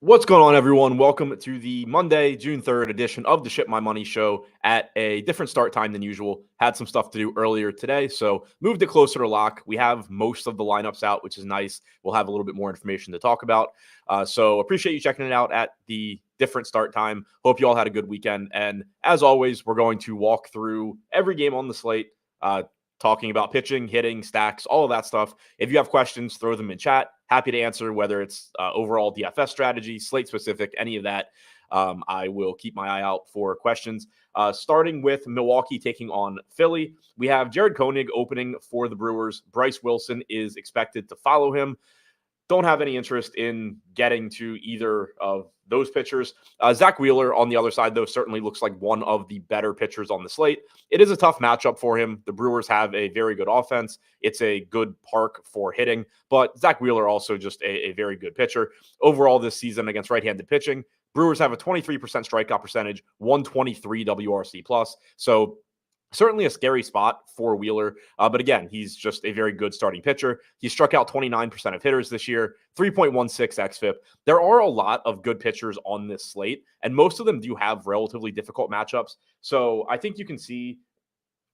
What's going on, everyone? Welcome to the Monday, June 3rd edition of the Ship My Money show at a different start time than usual. Had some stuff to do earlier today, so moved it closer to lock. We have most of the lineups out, which is nice. We'll have a little bit more information to talk about. So appreciate you checking it out at the different start time. Hope you all had a good weekend. And as always, we're going to walk through every game on the slate, talking about pitching, hitting, stacks, all of that stuff. If you have questions, throw them in chat. Happy to answer, whether it's overall DFS strategy, slate specific, any of that. I will keep my eye out for questions. Starting with Milwaukee taking on Philly, we have Jared Koenig opening for the Brewers. Bryce Wilson is expected to follow him. Don't have any interest in getting to either of those pitchers. Zach Wheeler on the other side, though, certainly looks like one of the better pitchers on the slate. It is a tough matchup for him. The Brewers have a very good offense. It's a good park for hitting, but Zach Wheeler also just a very good pitcher. Overall this season against right-handed pitching, Brewers have a 23% strikeout percentage, 123 WRC plus. So certainly a scary spot for Wheeler, but again, he's just a very good starting pitcher. He struck out 29% of hitters this year, 3.16 xFIP. There are a lot of good pitchers on this slate, and most of them do have relatively difficult matchups. So I think you can see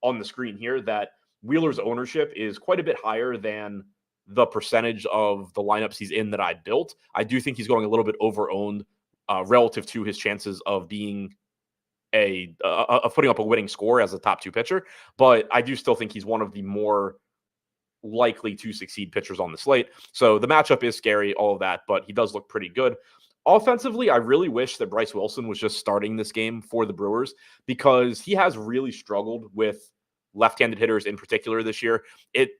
on the screen here that Wheeler's ownership is quite a bit higher than the percentage of the lineups he's in that I built. I do think he's going a little bit over-owned relative to his chances of being of putting up a winning score as a top two pitcher, but I do still think he's one of the more likely to succeed pitchers on the slate. So the matchup is scary, all of that, but he does look pretty good. Offensively, I really wish that Bryce Wilson was just starting this game for the Brewers because he has really struggled with left-handed hitters in particular this year. It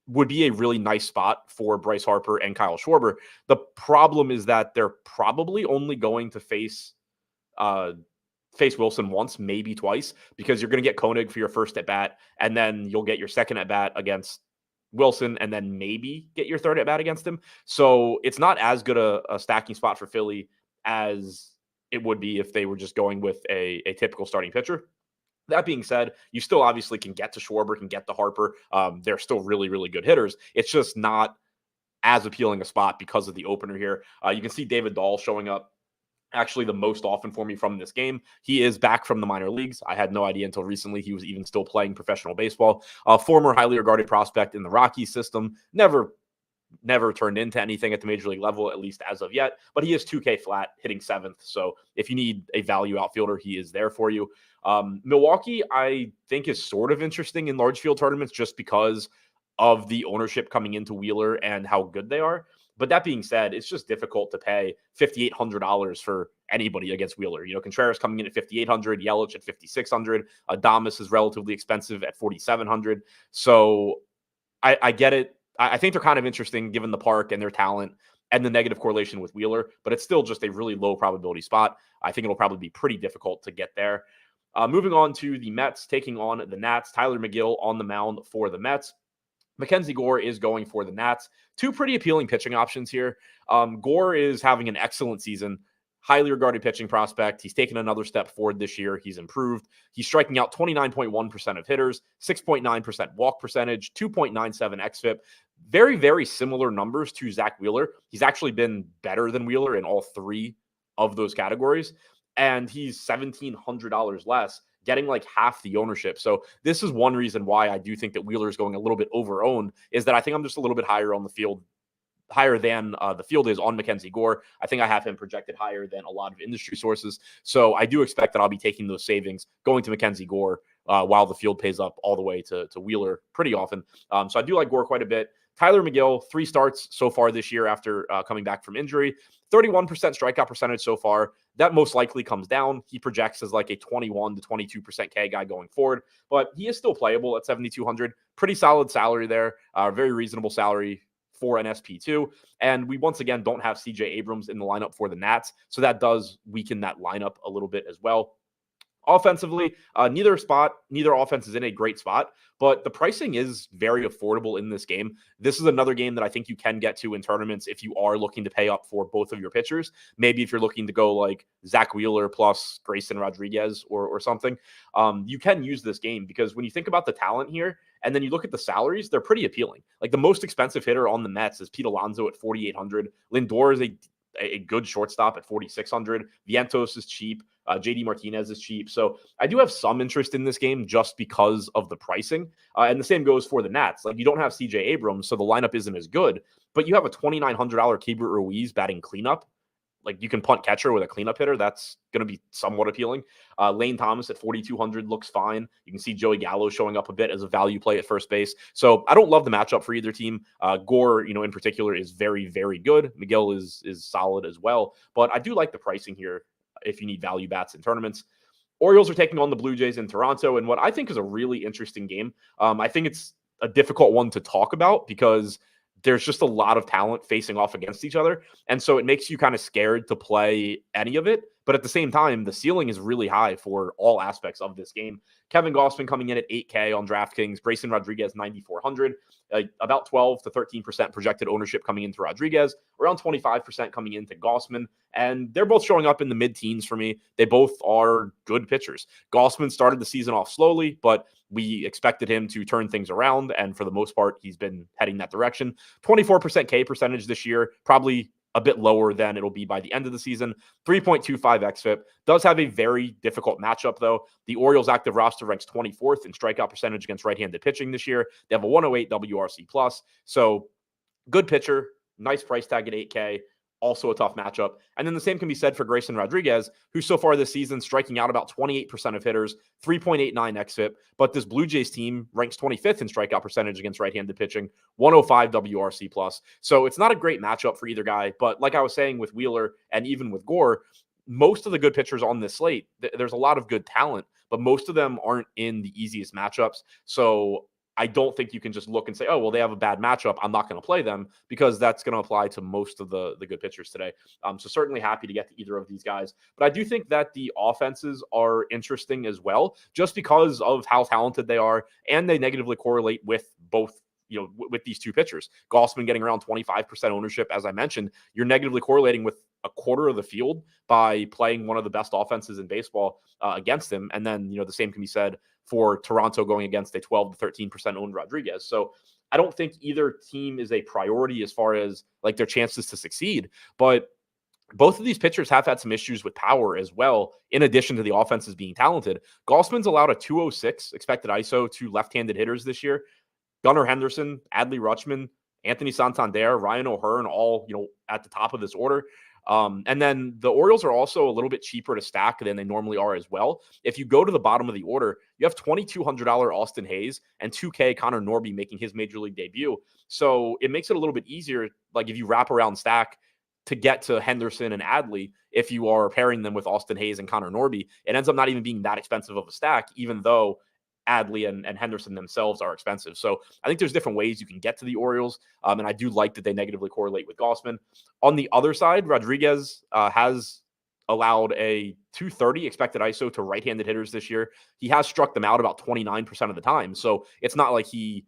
would be a really nice spot for Bryce Harper and Kyle Schwarber. The problem is that they're probably only going to face Wilson once, maybe twice, because you're going to get Koenig for your first at bat, and then you'll get your second at bat against Wilson, and then maybe get your third at bat against him. So it's not as good a stacking spot for Philly as it would be if they were just going with a typical starting pitcher. That being said, you still obviously can get to Schwarber, can get to Harper. They're still really, really good hitters. It's just not as appealing a spot because of the opener here. You can see David Dahl showing up actually the most often for me from this game. He is back from the minor leagues. I had no idea until recently he was even still playing professional baseball. A former highly regarded prospect in the Rockies system. Never turned into anything at the major league level, at least as of yet. But he is 2K flat, hitting 7th. So if you need a value outfielder, he is there for you. Milwaukee, I think, is sort of interesting in large field tournaments just because of the ownership coming into Wheeler and how good they are. But that being said, it's just difficult to pay $5,800 for anybody against Wheeler. You know, Contreras coming in at $5,800, Yelich at $5,600. Adames is relatively expensive at $4,700. So I get it. I think they're kind of interesting given the park and their talent and the negative correlation with Wheeler, but it's still just a really low probability spot. I think it'll probably be pretty difficult to get there. Moving on to the Mets taking on the Nats. Tyler McGill on the mound for the Mets. Mackenzie Gore is going for the Nats. Two pretty appealing pitching options here. Gore is having an excellent season. Highly regarded pitching prospect. He's taken another step forward this year. He's improved. He's striking out 29.1% of hitters, 6.9% walk percentage, 2.97 xFIP. Very, very similar numbers to Zach Wheeler. He's actually been better than Wheeler in all three of those categories. And he's $1,700 less, getting like half the ownership. So this is one reason why I do think that Wheeler is going a little bit over-owned, is that I think I'm just a little bit higher on the field, higher than the field is on Mackenzie Gore. I think I have him projected higher than a lot of industry sources. So I do expect that I'll be taking those savings, going to Mackenzie Gore while the field pays up all the way to Wheeler pretty often. So I do like Gore quite a bit. Tyler McGill, 3 starts so far this year after coming back from injury. 31% strikeout percentage so far. That most likely comes down. He projects as like a 21 to 22% K guy going forward, but he is still playable at 7,200. Pretty solid salary there. Very reasonable salary for an SP2. And we once again don't have CJ Abrams in the lineup for the Nats, so that does weaken that lineup a little bit as well. Offensively, neither offense is in a great spot, but the pricing is very affordable in this game. This is another game that I think you can get to in tournaments if you are looking to pay up for both of your pitchers. Maybe if you're looking to go like Zach Wheeler plus Grayson Rodriguez or something, you can use this game because when you think about the talent here and then you look at the salaries, they're pretty appealing. Like the most expensive hitter on the Mets is Pete Alonso at $4,800. Lindor is a a good shortstop at 4,600. Vientos is cheap. JD Martinez is cheap. So I do have some interest in this game just because of the pricing. And the same goes for the Nats. Like, you don't have CJ Abrams, so the lineup isn't as good, but you have a $2,900 Keibert Ruiz batting cleanup. Like, you can punt catcher with a cleanup hitter. That's going to be somewhat appealing. Lane Thomas at 4,200 looks fine. You can see Joey Gallo showing up a bit as a value play at first base. So I don't love the matchup for either team. Gore, in particular, is very, very good. Miguel is solid as well. But I do like the pricing here if you need value bats in tournaments. Orioles are taking on the Blue Jays in Toronto, and what I think is a really interesting game. I think it's a difficult one to talk about because there's just a lot of talent facing off against each other. And so it makes you kind of scared to play any of it. But at the same time, the ceiling is really high for all aspects of this game. Kevin Gausman coming in at 8K on DraftKings, Grayson Rodriguez 9,400, about 12 to 13% projected ownership coming into Rodriguez, around 25% coming into Gausman. And they're both showing up in the mid-teens for me. They both are good pitchers. Gausman started the season off slowly, but we expected him to turn things around. And for the most part, he's been heading that direction. 24% K percentage this year, probably a bit lower than it'll be by the end of the season. 3.25 xFIP. Does have a very difficult matchup, though. The Orioles active roster ranks 24th in strikeout percentage against right-handed pitching this year. They have a 108 WRC+. So good pitcher, nice price tag at 8K. Also a tough matchup. And then the same can be said for Grayson Rodriguez, who so far this season striking out about 28% of hitters, 3.89 xFIP. But this Blue Jays team ranks 25th in strikeout percentage against right-handed pitching, 105 WRC+. So it's not a great matchup for either guy. But like I was saying with Wheeler and even with Gore, most of the good pitchers on this slate, there's a lot of good talent, but most of them aren't in the easiest matchups. So I don't think you can just look and say, oh, well, they have a bad matchup, I'm not going to play them, because that's going to apply to most of the good pitchers today. So certainly happy to get to either of these guys. But I do think that the offenses are interesting as well, just because of how talented they are, and they negatively correlate with both, with these two pitchers. Gausman getting around 25% ownership, as I mentioned, you're negatively correlating with a quarter of the field by playing one of the best offenses in baseball against him. And then, the same can be said for Toronto going against a 12 to 13% owned Rodriguez. So I don't think either team is a priority as far as like their chances to succeed, but both of these pitchers have had some issues with power as well, in addition to the offenses being talented. Gausman's allowed a 206 expected ISO to left-handed hitters this year. Gunnar Henderson, Adley Rutschman, Anthony Santander, Ryan O'Hearn, all, at the top of this order. And then the Orioles are also a little bit cheaper to stack than they normally are as well. If you go to the bottom of the order, you have $2,200 Austin Hayes and 2K Connor Norby making his major league debut. So it makes it a little bit easier, like if you wrap around stack, to get to Henderson and Adley. If you are pairing them with Austin Hayes and Connor Norby, it ends up not even being that expensive of a stack, even though Adley and Henderson themselves are expensive. So I think there's different ways you can get to the Orioles. And I do like that they negatively correlate with Gausman. On the other side, Rodriguez has allowed a 230 expected ISO to right-handed hitters this year. He has struck them out about 29% of the time. So it's not like he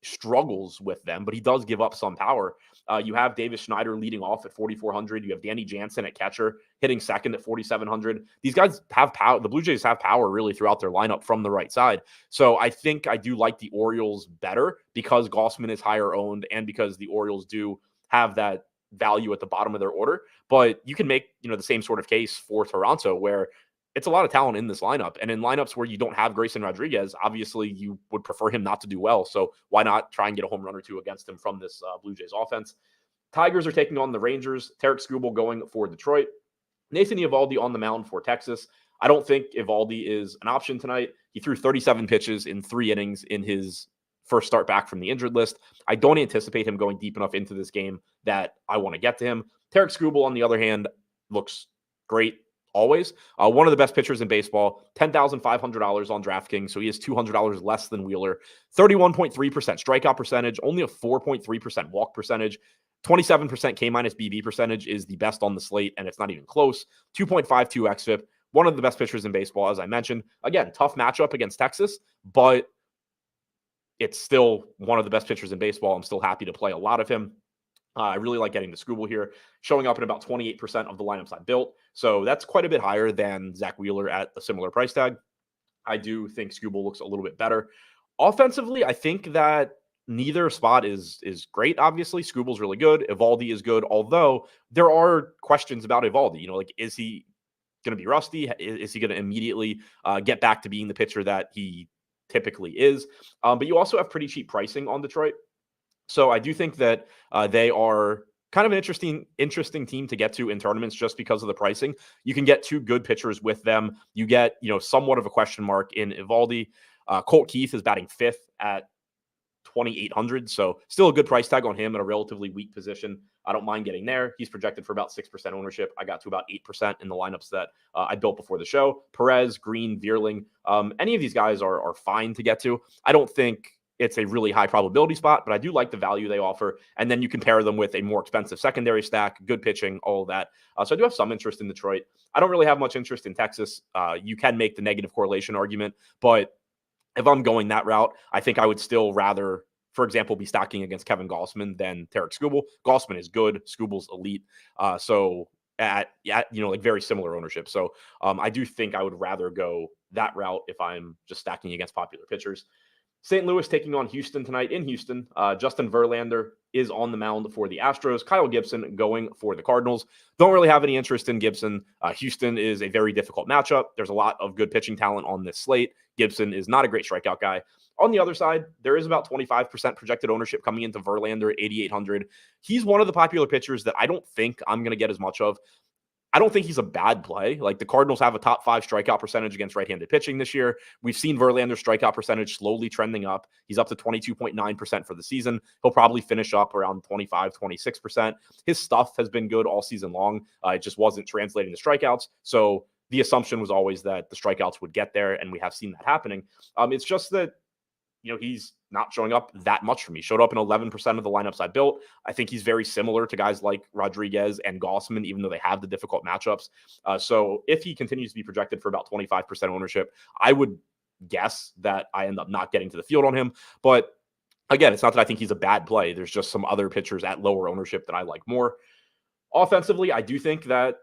struggles with them, but he does give up some power. You have Davis Schneider leading off at 4,400. You have Danny Jansen at catcher hitting second at 4,700. These guys have power. The Blue Jays have power really throughout their lineup from the right side. So I think I do like the Orioles better because Gausman is higher owned and because the Orioles do have that value at the bottom of their order. But you can make, the same sort of case for Toronto, where it's a lot of talent in this lineup. And in lineups where you don't have Grayson Rodriguez, obviously you would prefer him not to do well. So why not try and get a home run or two against him from this Blue Jays offense? Tigers are taking on the Rangers. Tarek Skubal going for Detroit. Nathan Eovaldi on the mound for Texas. I don't think Eovaldi is an option tonight. He threw 37 pitches in 3 innings in his first start back from the injured list. I don't anticipate him going deep enough into this game that I want to get to him. Tarek Skubal, on the other hand, looks great always. One of the best pitchers in baseball, $10,500 on DraftKings, so he is $200 less than Wheeler. 31.3% strikeout percentage, only a 4.3% walk percentage. 27% K-BB percentage is the best on the slate, and it's not even close. 2.52 xFIP, one of the best pitchers in baseball, as I mentioned. Again, tough matchup against Texas, but it's still one of the best pitchers in baseball. I'm still happy to play a lot of him. I really like getting the Skubal here, showing up in about 28% of the lineups I built. So that's quite a bit higher than Zach Wheeler at a similar price tag. I do think Skubal looks a little bit better. Offensively, I think that neither spot is great. Obviously, Scooble's really good. Evaldi is good, although there are questions about Evaldi. You know, like, is he going to be rusty? Is he going to immediately get back to being the pitcher that he typically is? But you also have pretty cheap pricing on Detroit. So I do think that they are kind of an interesting team to get to in tournaments just because of the pricing. You can get two good pitchers with them. You get, somewhat of a question mark in Evaldi. Colt Keith is batting fifth at 2,800. So still a good price tag on him at a relatively weak position. I don't mind getting there. He's projected for about 6% ownership. I got to about 8% in the lineups that I built before the show. Perez, Green, Vierling, any of these guys are fine to get to. I don't think it's a really high probability spot, but I do like the value they offer. And then you can pair them with a more expensive secondary stack, good pitching, all of that. So I do have some interest in Detroit. I don't really have much interest in Texas. You can make the negative correlation argument, but if I'm going that route, I think I would still rather, for example, be stacking against Kevin Gausman than Tarek Skubal. Gausman is good. Skubal's elite. So at like very similar ownership. So I do think I would rather go that route if I'm just stacking against popular pitchers. St. Louis taking on Houston tonight in Houston. Justin Verlander is on the mound for the Astros. Kyle Gibson going for the Cardinals. Don't really have any interest in Gibson. Houston is a very difficult matchup. There's a lot of good pitching talent on this slate. Gibson is not a great strikeout guy. On the other side, there is about 25% projected ownership coming into Verlander at 8,800. He's one of the popular pitchers that I don't think I'm going to get as much of. I don't think he's a bad play. Like, the Cardinals have a top 5 strikeout percentage against right-handed pitching this year. We've seen Verlander's strikeout percentage slowly trending up. He's up to 22.9% for the season. He'll probably finish up around 25, 26%. His stuff has been good all season long. It just wasn't translating to strikeouts. So the assumption was always that the strikeouts would get there, and we have seen that happening. It's just that, he's not showing up that much for me. Showed up in 11% of the lineups I built. I think he's very similar to guys like Rodriguez and Gausman, even though they have the difficult matchups. So if he continues to be projected for about 25% ownership, I would guess that I end up not getting to the field on him. But again, it's not that I think he's a bad play. There's just some other pitchers at lower ownership that I like more. Offensively, I do think that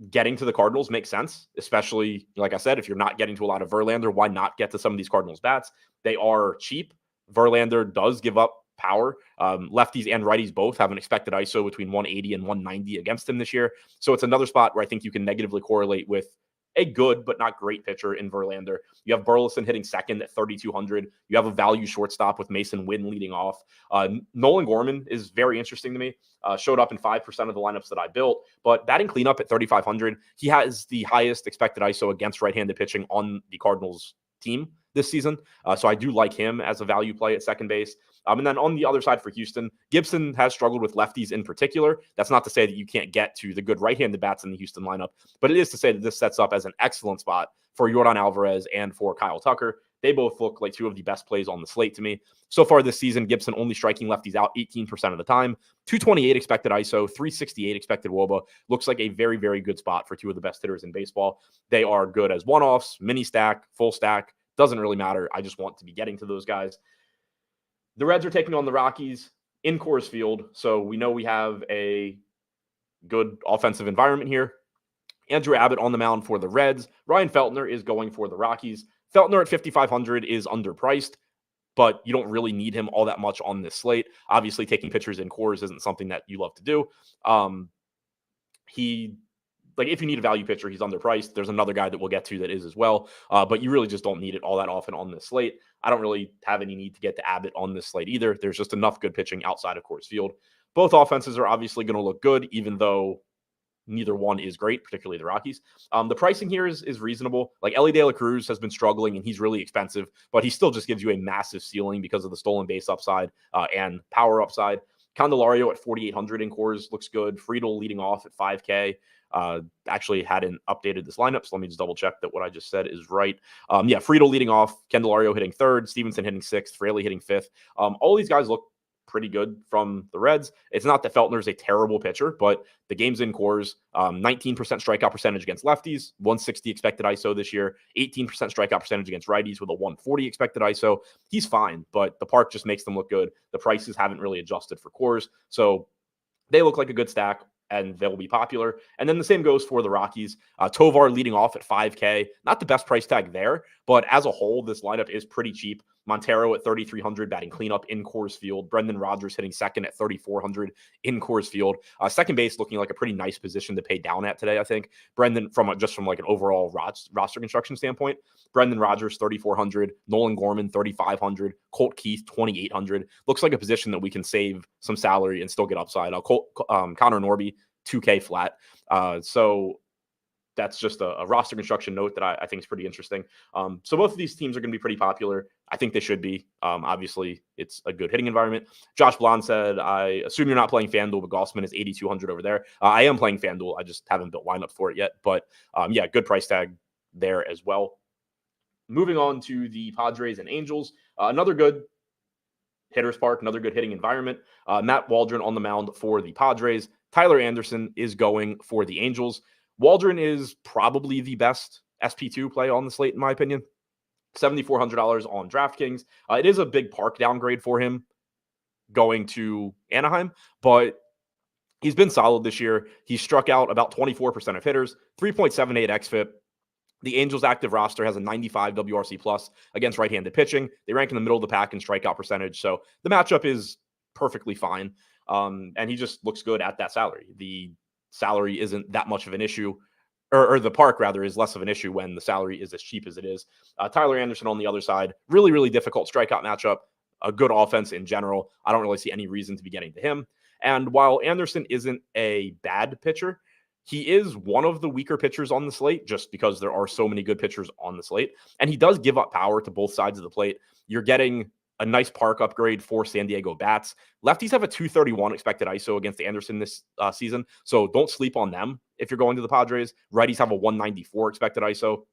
getting to the Cardinals makes sense, especially, like I said, if you're not getting to a lot of Verlander, why not get to some of these Cardinals bats? They are cheap. Verlander does give up power. Lefties and righties both have an expected ISO between 180 and 190 against him this year. So it's another spot where I think you can negatively correlate with a good but not great pitcher in Verlander. You have Burleson hitting second at 3,200. You have a value shortstop with Mason Wynn leading off. Nolan Gorman is very interesting to me. Showed up in 5% of the lineups that I built, but batting cleanup at 3,500. He has the highest expected ISO against right-handed pitching on the Cardinals team this season. So I do like him as a value play at second base. And then on the other side for Houston, Gibson has struggled with lefties in particular. That's not to say that you can't get to the good right-handed bats in the Houston lineup, but it is to say that this sets up as an excellent spot for Yordan Alvarez and for Kyle Tucker. They both look like two of the best plays on the slate to me. So far this season, Gibson only striking lefties out 18% of the time, 228 expected ISO, 368 expected WOBA. Looks like a very, very good spot for two of the best hitters in baseball. They are good as one-offs, mini stack, full stack. Doesn't really matter. I just want to be getting to those guys. The Reds are taking on the Rockies in Coors Field, so we know we have a good offensive environment here. Andrew Abbott on the mound for the Reds. Ryan Feltner is going for the Rockies. Feltner at 5,500 is underpriced, but you don't really need him all that much on this slate. Obviously, taking pitchers in Coors isn't something that you love to do. If you need a value pitcher, he's underpriced. There's another guy that we'll get to that is as well, but you really just don't need it all that often on this slate. I don't really have any need to get to Abbott on this slate either. There's just enough good pitching outside of Coors Field. Both offenses are obviously going to look good, even though neither one is great, particularly the Rockies. The pricing here is reasonable. Like, Elly De La Cruz has been struggling, and he's really expensive, but he still just gives you a massive ceiling because of the stolen base upside and power upside. Candelario at 4,800 in Coors looks good. Friedel leading off at 5K. Actually hadn't updated this lineup, so let me just double check that what I just said is right. Friedel leading off, Candelario hitting third, Stevenson hitting sixth, Fraley hitting fifth. All these guys look pretty good from the Reds. It's not that Feltner's a terrible pitcher, but the game's in Coors. 19% strikeout percentage against lefties, 160 expected ISO this year, 18% strikeout percentage against righties with a 140 expected ISO. He's fine, but the park just makes them look good. The prices haven't really adjusted for Coors, so they look like a good stack, and they'll be popular. And then the same goes for the Rockies. Tovar leading off at 5K. Not the best price tag there, but as a whole, this lineup is pretty cheap. Montero at 3,300 batting cleanup in Coors Field. Brendan Rodgers hitting second at 3,400 in Coors Field. Second base looking like a pretty nice position to pay down at today, I think. Brendan, from like an overall roster construction standpoint, Brendan Rodgers 3,400, Nolan Gorman 3,500, Colt Keith 2,800. Looks like a position that we can save some salary and still get upside. Connor Norby 2K flat. So that's just a roster construction note that I think is pretty interesting. So both of these teams are going to be pretty popular. I think they should be. Obviously, it's a good hitting environment. Josh Blond said, I assume you're not playing FanDuel, but Gossman is 8,200 over there. I am playing FanDuel. I just haven't built lineups for it yet. But yeah, good price tag there as well. Moving on to the Padres and Angels. Another good hitter's park, another good hitting environment. Matt Waldron on the mound for the Padres. Tyler Anderson is going for the Angels. Waldron is probably the best SP2 play on the slate, in my opinion. $7,400 on DraftKings. It is a big park downgrade for him going to Anaheim, but he's been solid this year. He struck out about 24% of hitters, 3.78 xFIP. The Angels' active roster has a 95 WRC plus against right-handed pitching. They rank in the middle of the pack in strikeout percentage, so the matchup is perfectly fine. And he just looks good at that salary. The salary isn't that much of an issue, or the park rather is less of an issue when the salary is as cheap as it is. Tyler Anderson on the other side, really, really difficult strikeout matchup, a good offense in general. I don't really see any reason to be getting to him. And while Anderson isn't a bad pitcher, he is one of the weaker pitchers on the slate just because there are so many good pitchers on the slate. And he does give up power to both sides of the plate. You're getting a nice park upgrade for San Diego bats. Lefties have a 231 expected ISO against Anderson this season, so don't sleep on them if you're going to the Padres. Righties have a 194 expected ISO.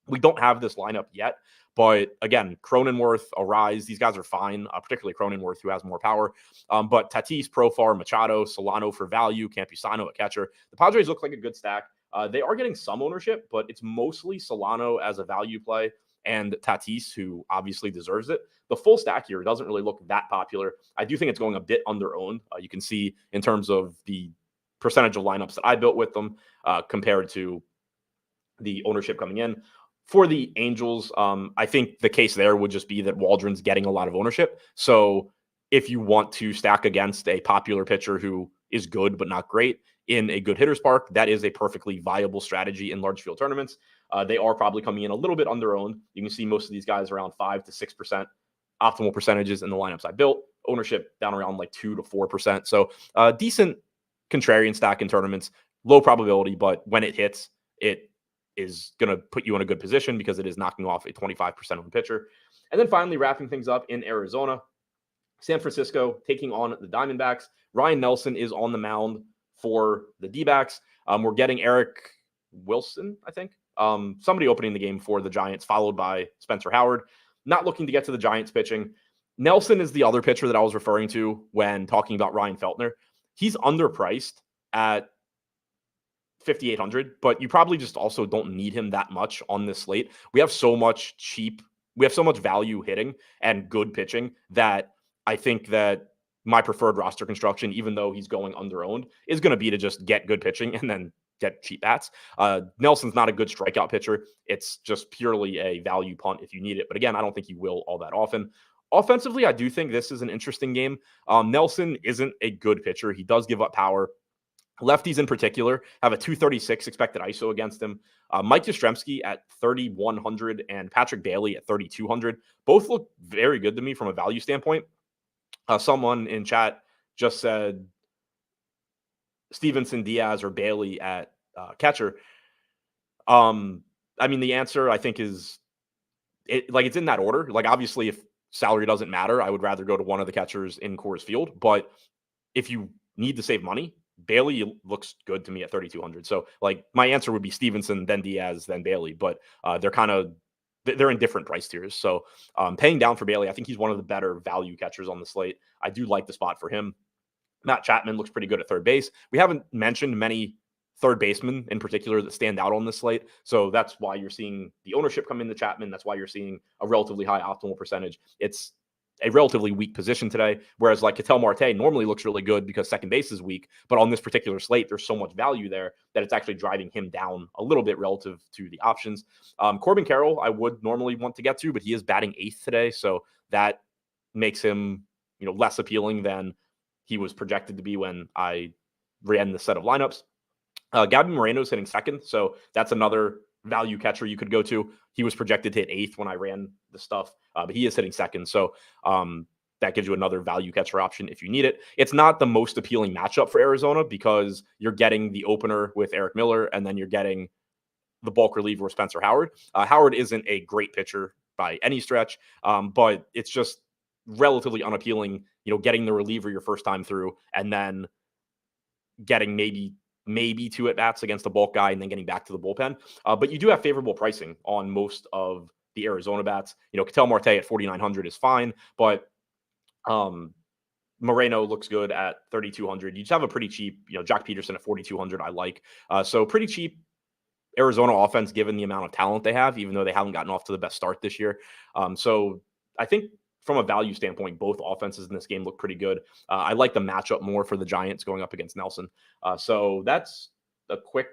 We don't have this lineup yet, but again, Cronenworth, Arise, these guys are fine, particularly Cronenworth, who has more power. But Tatis, Profar, Machado, Solano for value, Campusano at catcher. The Padres look like a good stack. They are getting some ownership, but it's mostly Solano as a value play and Tatis, who obviously deserves it. The full stack here doesn't really look that popular. I do think it's going a bit under-owned. You can see in terms of the percentage of lineups that I built with them compared to the ownership coming in. For the Angels, I think the case there would just be that Waldron's getting a lot of ownership. So if you want to stack against a popular pitcher who is good but not great in a good hitter's park, that is a perfectly viable strategy in large field tournaments. They are probably coming in a little bit under-owned. You can see most of these guys around 5 to 6% optimal percentages in the lineups I built. Ownership down around like 2 to 4%. So decent contrarian stack in tournaments. Low probability, but when it hits, it is going to put you in a good position because it is knocking off a 25% of the pitcher. And then finally, wrapping things up in Arizona, San Francisco taking on the Diamondbacks. Ryan Nelson is on the mound for the D-backs. We're getting Eric Wilson, I think. Somebody opening the game for the Giants, followed by Spencer Howard. Not looking to get to the Giants pitching. Nelson is the other pitcher that I was referring to when talking about Ryan Feltner. He's underpriced at 5,800, but you probably just also don't need him that much on this slate. We have so much value hitting and good pitching that I think that my preferred roster construction, even though he's going under-owned, is going to be to just get good pitching and then get cheap bats. Nelson's not a good strikeout pitcher. It's just purely a value punt if you need it. But again, I don't think he will all that often. Offensively, I do think this is an interesting game. Nelson isn't a good pitcher. He does give up power. Lefties in particular have a 236 expected ISO against him. Mike Yastrzemski at 3,100 and Patrick Bailey at 3,200. Both look very good to me from a value standpoint. Someone in chat just said Stevenson, Diaz, or Bailey at catcher. I mean, the answer I think is it's in that order. Like, obviously, if salary doesn't matter, I would rather go to one of the catchers in Coors Field. But if you need to save money, Bailey looks good to me at 3,200. So, like, my answer would be Stevenson, then Diaz, then Bailey. But they're in different price tiers. So, paying down for Bailey, I think he's one of the better value catchers on the slate. I do like the spot for him. Matt Chapman looks pretty good at third base. We haven't mentioned many third basemen in particular that stand out on this slate. So that's why you're seeing the ownership come into Chapman. That's why you're seeing a relatively high optimal percentage. It's a relatively weak position today. Whereas like Ketel Marte normally looks really good because second base is weak, but on this particular slate, there's so much value there that it's actually driving him down a little bit relative to the options. Corbin Carroll, I would normally want to get to, but he is batting 8th today. So that makes him, less appealing than he was projected to be when I ran the set of lineups. Gabby Moreno's hitting 2nd. So that's another value catcher you could go to. He was projected to hit 8th when I ran the stuff, but he is hitting 2nd. So that gives you another value catcher option if you need it. It's not the most appealing matchup for Arizona because you're getting the opener with Eric Miller, and then you're getting the bulk reliever with Spencer Howard. Howard isn't a great pitcher by any stretch, but it's just relatively unappealing, getting the reliever your first time through and then getting maybe 2 at-bats against a bulk guy and then getting back to the bullpen. But you do have favorable pricing on most of the Arizona bats. Ketel Marte at 4,900 is fine, but Moreno looks good at 3,200. You just have a pretty cheap, Jock Peterson at 4,200 I like. So pretty cheap Arizona offense given the amount of talent they have, even though they haven't gotten off to the best start this year. So I think from a value standpoint, both offenses in this game look pretty good. I like the matchup more for the Giants going up against Nelson. So that's a quick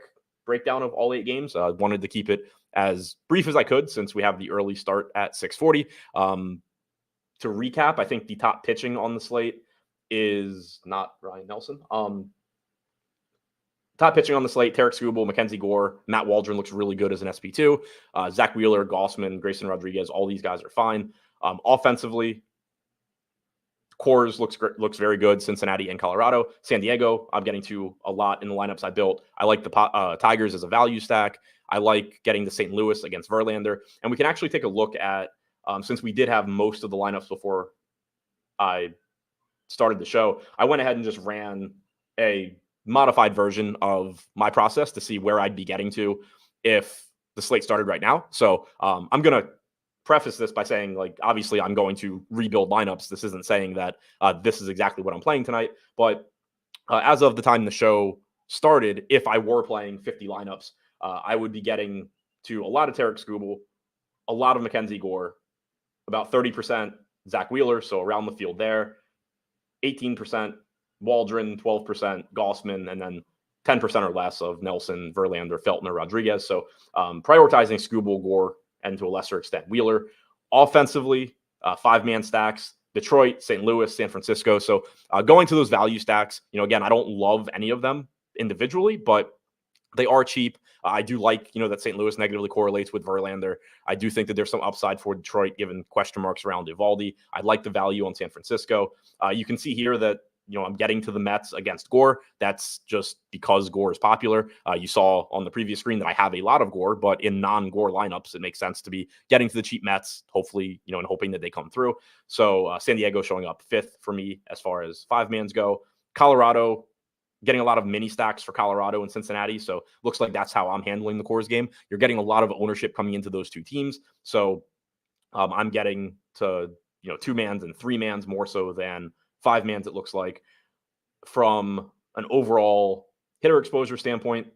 breakdown of all 8 games. I wanted to keep it as brief as I could since we have the early start at 6:40. To recap, I think the top pitching on the slate is not Ryan Nelson. Top pitching on the slate, Tarek Skubal, Mackenzie Gore, Matt Waldron looks really good as an SP2. Zach Wheeler, Gossman, Grayson Rodriguez, all these guys are fine. Offensively, Coors looks very good. Cincinnati and Colorado. San Diego, I'm getting to a lot in the lineups I built. I like the Tigers as a value stack. I like getting to St. Louis against Verlander. And we can actually take a look at, since we did have most of the lineups before I started the show, I went ahead and just ran a modified version of my process to see where I'd be getting to if the slate started right now. So I'm going to preface this by saying, obviously I'm going to rebuild lineups. This isn't saying that this is exactly what I'm playing tonight, but as of the time the show started, if I were playing 50 lineups, I would be getting to a lot of Tarek Skubal, a lot of Mackenzie Gore, about 30% Zach Wheeler, so around the field there, 18% Waldron, 12% Gossman, and then 10% or less of Nelson, Verlander, Feltner, Rodriguez. So prioritizing Skubal, Gore, and to a lesser extent Wheeler. Offensively, 5-man stacks, Detroit, St. Louis, San Francisco. So going to those value stacks, again, I don't love any of them individually, but they are cheap. I do like, that St. Louis negatively correlates with Verlander. I do think that there's some upside for Detroit given question marks around Eovaldi. I like the value on San Francisco. You can see here that, I'm getting to the Mets against Gore. That's just because Gore is popular. You saw on the previous screen that I have a lot of Gore, but in non-Gore lineups, it makes sense to be getting to the cheap Mets, hopefully, and hoping that they come through. So San Diego showing up 5th for me as far as 5-mans go. Colorado, getting a lot of mini stacks for Colorado and Cincinnati. So looks like that's how I'm handling the Coors game. You're getting a lot of ownership coming into those 2 teams. So I'm getting to, 2-mans and 3-mans more so than 5-mans, it looks like. From an overall hitter exposure standpoint,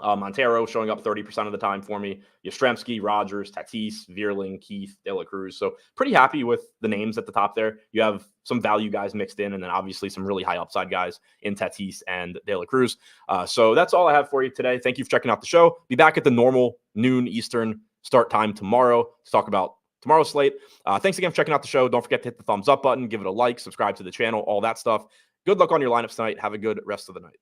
Montero showing up 30% of the time for me. Yastrzemski, Rogers, Tatis, Vierling, Keith, De La Cruz. So pretty happy with the names at the top there. You have some value guys mixed in, and then obviously some really high upside guys in Tatis and De La Cruz. So that's all I have for you today. Thank you for checking out the show. Be back at the normal noon Eastern start time tomorrow to talk about tomorrow's slate. Thanks again for checking out the show. Don't forget to hit the thumbs up button, give it a like, subscribe to the channel, all that stuff. Good luck on your lineups tonight. Have a good rest of the night.